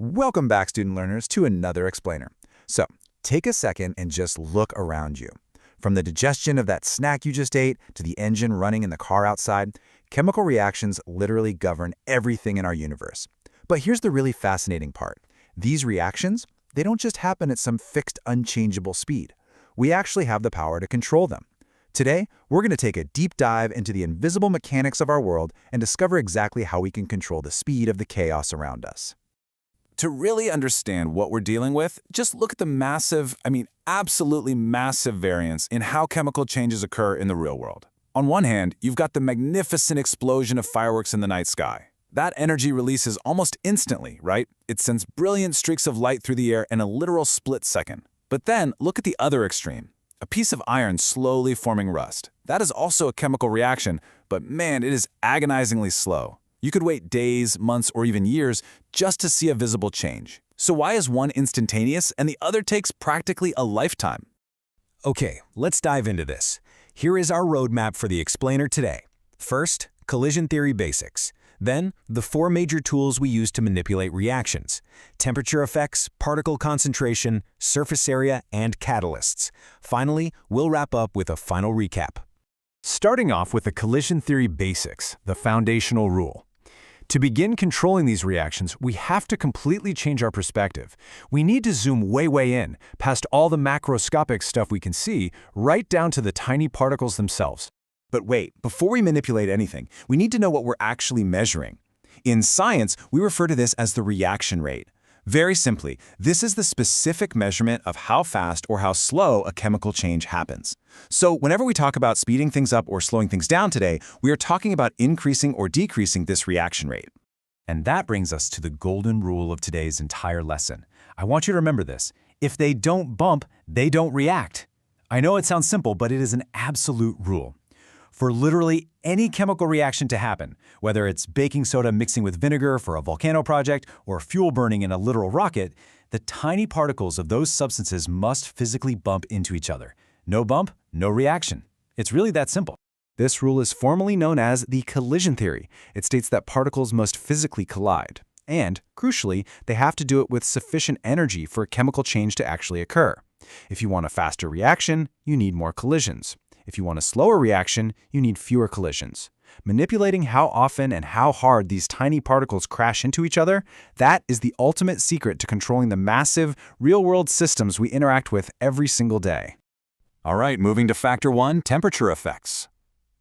Welcome back, student learners, to another explainer. So, take a second and just look around you. From the digestion of that snack you just ate to the engine running in the car outside, chemical reactions literally govern everything in our universe. But here's the really fascinating part. These reactions, they don't just happen at some fixed, unchangeable speed. We actually have the power to control them. Today, we're going to take a deep dive into the invisible mechanics of our world and discover exactly how we can control the speed of the chaos around us. To really understand what we're dealing with, just look at the massive, absolutely massive variance in how chemical changes occur in the real world. On one hand, you've got the magnificent explosion of fireworks in the night sky. That energy releases almost instantly, right? It sends brilliant streaks of light through the air in a literal split second. But then, look at the other extreme. A piece of iron slowly forming rust. That is also a chemical reaction, but man, it is agonizingly slow. You could wait days, months, or even years just to see a visible change. So why is one instantaneous and the other takes practically a lifetime? Okay, let's dive into this. Here is our roadmap for the explainer today. First, collision theory basics. Then, the four major tools we use to manipulate reactions: temperature effects, particle concentration, surface area, and catalysts. Finally, we'll wrap up with a final recap. Starting off with the collision theory basics, the foundational rule. To begin controlling these reactions, we have to completely change our perspective. We need to zoom way in, past all the macroscopic stuff we can see, right down to the tiny particles themselves. But wait, before we manipulate anything, we need to know what we're actually measuring. In science, we refer to this as the reaction rate. Very simply, this is the specific measurement of how fast or how slow a chemical change happens. So whenever we talk about speeding things up or slowing things down today, we are talking about increasing or decreasing this reaction rate. And that brings us to the golden rule of today's entire lesson. I want you to remember this. If they don't bump, they don't react. I know it sounds simple, but it is an absolute rule. For literally any chemical reaction to happen, whether it's baking soda mixing with vinegar for a volcano project or fuel burning in a literal rocket, the tiny particles of those substances must physically bump into each other. No bump, no reaction. It's really that simple. This rule is formally known as the collision theory. It states that particles must physically collide. And, crucially, they have to do it with sufficient energy for a chemical change to actually occur. If you want a faster reaction, you need more collisions. If you want a slower reaction, you need fewer collisions. Manipulating how often and how hard these tiny particles crash into each other, that is the ultimate secret to controlling the massive, real-world systems we interact with every single day. All right, moving to factor one, temperature effects.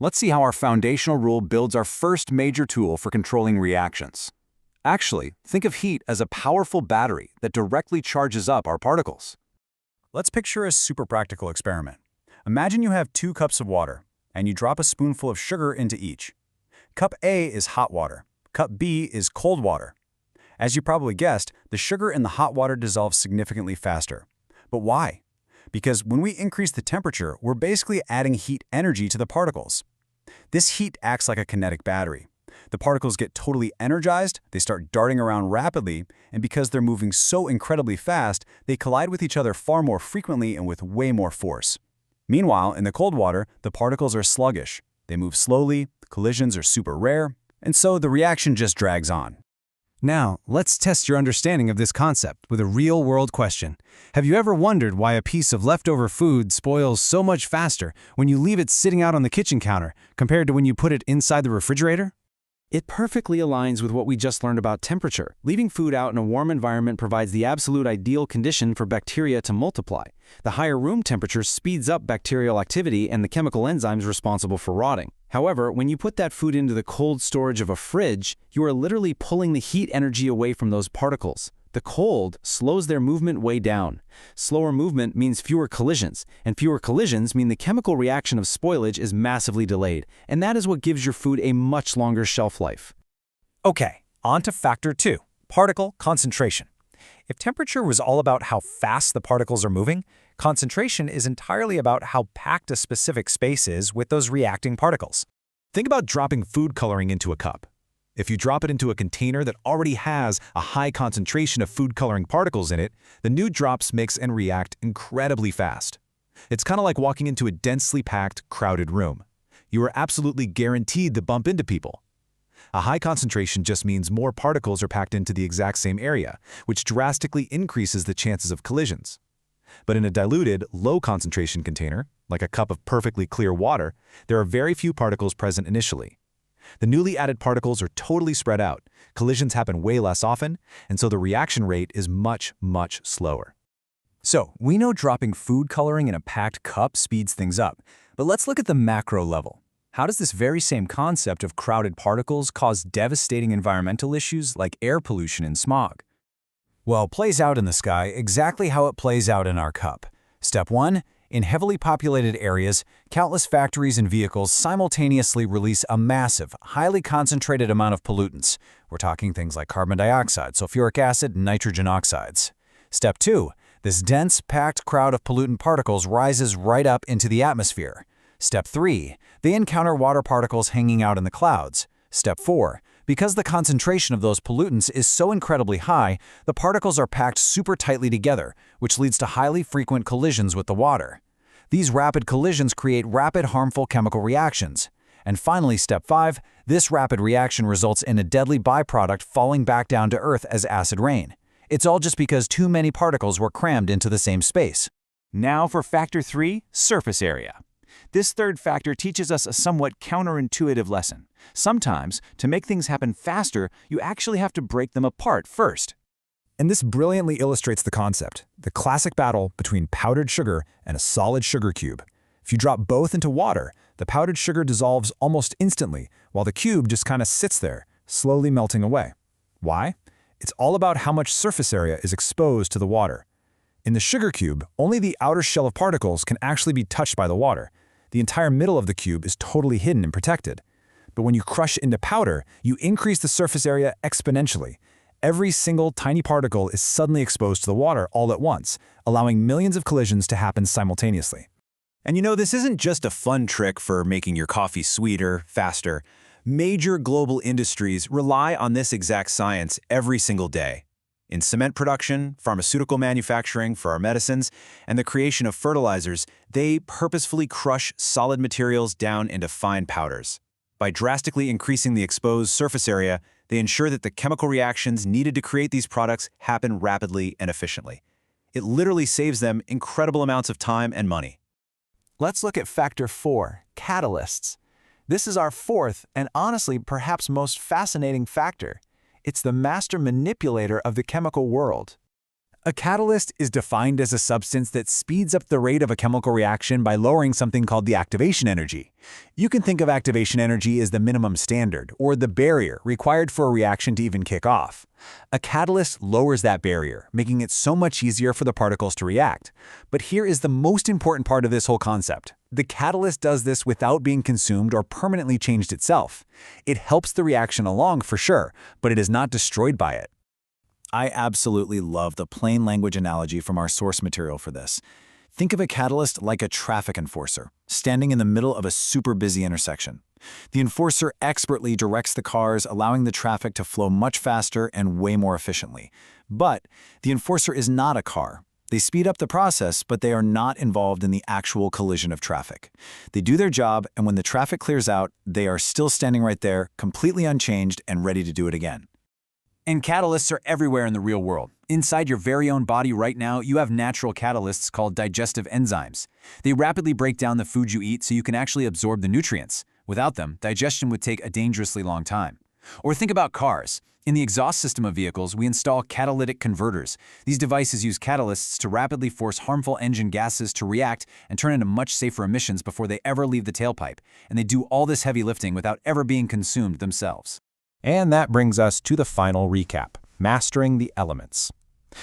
Let's see how our foundational rule builds our first major tool for controlling reactions. Actually, think of heat as a powerful battery that directly charges up our particles. Let's picture a super practical experiment. Imagine you have 2 cups of water, and you drop a spoonful of sugar into each. Cup A is hot water. Cup B is cold water. As you probably guessed, the sugar in the hot water dissolves significantly faster. But why? Because when we increase the temperature, we're basically adding heat energy to the particles. This heat acts like a kinetic battery. The particles get totally energized, they start darting around rapidly, and because they're moving so incredibly fast, they collide with each other far more frequently and with way more force. Meanwhile, in the cold water, the particles are sluggish. They move slowly, collisions are super rare, and so the reaction just drags on. Now, let's test your understanding of this concept with a real-world question. Have you ever wondered why a piece of leftover food spoils so much faster when you leave it sitting out on the kitchen counter compared to when you put it inside the refrigerator? It perfectly aligns with what we just learned about temperature. Leaving food out in a warm environment provides the absolute ideal condition for bacteria to multiply. The higher room temperature speeds up bacterial activity and the chemical enzymes responsible for rotting. However, when you put that food into the cold storage of a fridge, you are literally pulling the heat energy away from those particles. The cold slows their movement way down. Slower movement means fewer collisions, and fewer collisions mean the chemical reaction of spoilage is massively delayed, and that is what gives your food a much longer shelf life. Okay, on to factor 2, particle concentration. If temperature was all about how fast the particles are moving, concentration is entirely about how packed a specific space is with those reacting particles. Think about dropping food coloring into a cup. If you drop it into a container that already has a high concentration of food coloring particles in it, the new drops mix and react incredibly fast. It's kind of like walking into a densely packed, crowded room. You are absolutely guaranteed to bump into people. A high concentration just means more particles are packed into the exact same area, which drastically increases the chances of collisions. But in a diluted, low-concentration container, like a cup of perfectly clear water, there are very few particles present initially. The newly added particles are totally spread out, collisions happen way less often, and so the reaction rate is much, much slower. So, we know dropping food coloring in a packed cup speeds things up, but let's look at the macro level. How does this very same concept of crowded particles cause devastating environmental issues like air pollution and smog? Well, it plays out in the sky exactly how it plays out in our cup. Step 1. In heavily populated areas, countless factories and vehicles simultaneously release a massive, highly concentrated amount of pollutants. We're talking things like carbon dioxide, sulfuric acid, and nitrogen oxides. Step 2. This dense, packed crowd of pollutant particles rises right up into the atmosphere. Step 3. They encounter water particles hanging out in the clouds. Step 4. Because the concentration of those pollutants is so incredibly high, the particles are packed super tightly together, which leads to highly frequent collisions with the water. These rapid collisions create rapid harmful chemical reactions. And finally, step 5, this rapid reaction results in a deadly byproduct falling back down to Earth as acid rain. It's all just because too many particles were crammed into the same space. Now for factor 3, surface area. This third factor teaches us a somewhat counterintuitive lesson. Sometimes, to make things happen faster, you actually have to break them apart first. And this brilliantly illustrates the concept, the classic battle between powdered sugar and a solid sugar cube. If you drop both into water, the powdered sugar dissolves almost instantly, while the cube just kind of sits there, slowly melting away. Why? It's all about how much surface area is exposed to the water. In the sugar cube, only the outer shell of particles can actually be touched by the water. The entire middle of the cube is totally hidden and protected. But when you crush into powder, you increase the surface area exponentially. Every single tiny particle is suddenly exposed to the water all at once, allowing millions of collisions to happen simultaneously. And you know, this isn't just a fun trick for making your coffee sweeter, faster. Major global industries rely on this exact science every single day. In cement production, pharmaceutical manufacturing for our medicines, and the creation of fertilizers, they purposefully crush solid materials down into fine powders. By drastically increasing the exposed surface area, they ensure that the chemical reactions needed to create these products happen rapidly and efficiently. It literally saves them incredible amounts of time and money. Let's look at factor 4, catalysts. This is our fourth and honestly perhaps most fascinating factor. It's the master manipulator of the chemical world. A catalyst is defined as a substance that speeds up the rate of a chemical reaction by lowering something called the activation energy. You can think of activation energy as the minimum standard, or the barrier required for a reaction to even kick off. A catalyst lowers that barrier, making it so much easier for the particles to react. But here is the most important part of this whole concept. The catalyst does this without being consumed or permanently changed itself. It helps the reaction along for sure, but it is not destroyed by it. I absolutely love the plain language analogy from our source material for this. Think of a catalyst like a traffic enforcer, standing in the middle of a super busy intersection. The enforcer expertly directs the cars, allowing the traffic to flow much faster and way more efficiently. But the enforcer is not a car. They speed up the process, but they are not involved in the actual collision of traffic. They do their job, and when the traffic clears out, they are still standing right there, completely unchanged and ready to do it again. And catalysts are everywhere in the real world. Inside your very own body right now, you have natural catalysts called digestive enzymes. They rapidly break down the food you eat so you can actually absorb the nutrients. Without them, digestion would take a dangerously long time. Or think about cars. In the exhaust system of vehicles, we install catalytic converters. These devices use catalysts to rapidly force harmful engine gases to react and turn into much safer emissions before they ever leave the tailpipe. And they do all this heavy lifting without ever being consumed themselves. And that brings us to the final recap, mastering the elements.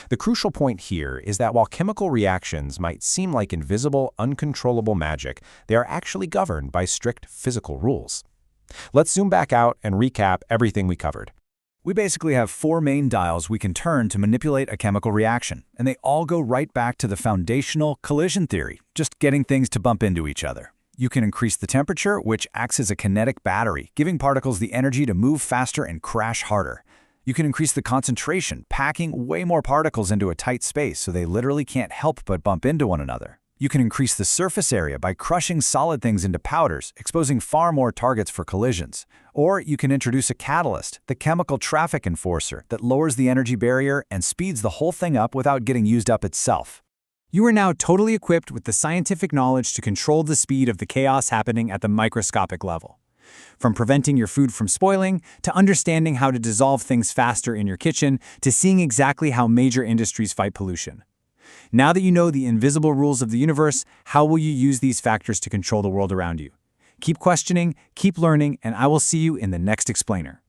The crucial point here is that while chemical reactions might seem like invisible, uncontrollable magic, they are actually governed by strict physical rules. Let's zoom back out and recap everything we covered. We basically have 4 main dials we can turn to manipulate a chemical reaction, and they all go right back to the foundational collision theory, just getting things to bump into each other. You can increase the temperature, which acts as a kinetic battery, giving particles the energy to move faster and crash harder. You can increase the concentration, packing way more particles into a tight space so they literally can't help but bump into one another. You can increase the surface area by crushing solid things into powders, exposing far more targets for collisions. Or you can introduce a catalyst, the chemical traffic enforcer, that lowers the energy barrier and speeds the whole thing up without getting used up itself. You are now totally equipped with the scientific knowledge to control the speed of the chaos happening at the microscopic level. From preventing your food from spoiling, to understanding how to dissolve things faster in your kitchen, to seeing exactly how major industries fight pollution. Now that you know the invisible rules of the universe, how will you use these factors to control the world around you? Keep questioning, keep learning, and I will see you in the next explainer.